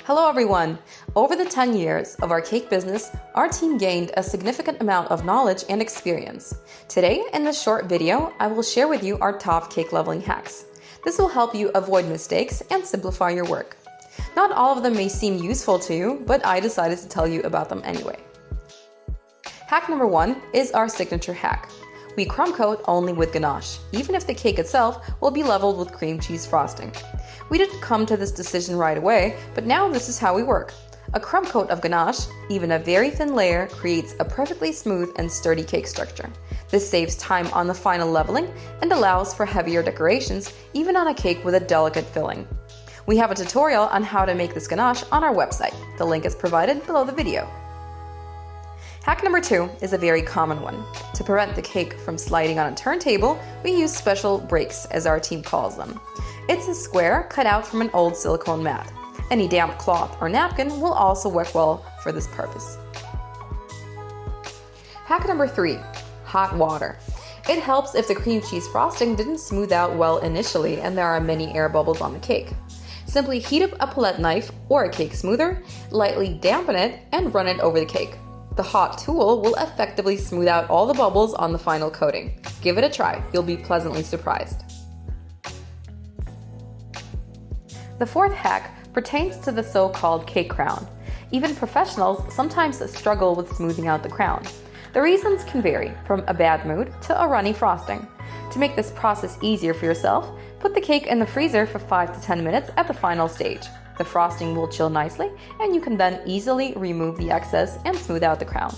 Hello everyone! Over the 10 years of our cake business, our team gained a significant amount of knowledge and experience. Today, in this short video, I will share with you our top cake leveling hacks. This will help you avoid mistakes and simplify your work. Not all of them may seem useful to you, but I decided to tell you about them anyway. Hack number 1 is our signature hack. We crumb coat only with ganache, even if the cake itself will be leveled with cream cheese frosting. We didn't come to this decision right away, but now this is how we work. A crumb coat of ganache, even a very thin layer, creates a perfectly smooth and sturdy cake structure. This saves time on the final leveling and allows for heavier decorations, even on a cake with a delicate filling. We have a tutorial on how to make this ganache on our website. The link is provided below the video. Hack number 2 is a very common one. To prevent the cake from sliding on a turntable, we use special breaks, as our team calls them. It's a square cut out from an old silicone mat. Any damp cloth or napkin will also work well for this purpose. Hack number 3, hot water. It helps if the cream cheese frosting didn't smooth out well initially and there are many air bubbles on the cake. Simply heat up a palette knife or a cake smoother, lightly dampen it, and run it over the cake. The hot tool will effectively smooth out all the bubbles on the final coating. Give it a try, you'll be pleasantly surprised. The fourth hack pertains to the so-called cake crown. Even professionals sometimes struggle with smoothing out the crown. The reasons can vary, from a bad mood to a runny frosting. To make this process easier for yourself, put the cake in the freezer for 5 to 10 minutes at the final stage. The frosting will chill nicely, and you can then easily remove the excess and smooth out the crown.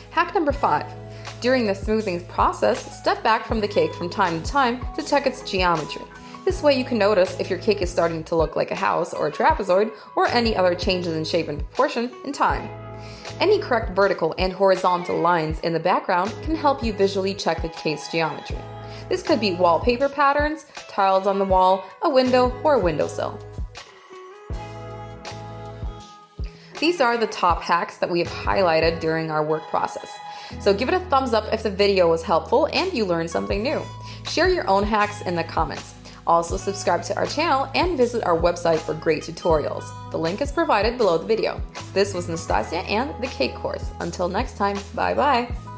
Hack number 5. During the smoothing process, step back from the cake from time to time to check its geometry. This way you can notice if your cake is starting to look like a house or a trapezoid, or any other changes in shape and proportion in time. Any correct vertical and horizontal lines in the background can help you visually check the cake's geometry. This could be wallpaper patterns, tiles on the wall, a window, or a windowsill. These are the top hacks that we have highlighted during our work process. So give it a thumbs up if the video was helpful and you learned something new. Share your own hacks in the comments. Also subscribe to our channel and visit our website for great tutorials. The link is provided below the video. This was Nastasia and the Cake Course. Until next time, bye bye!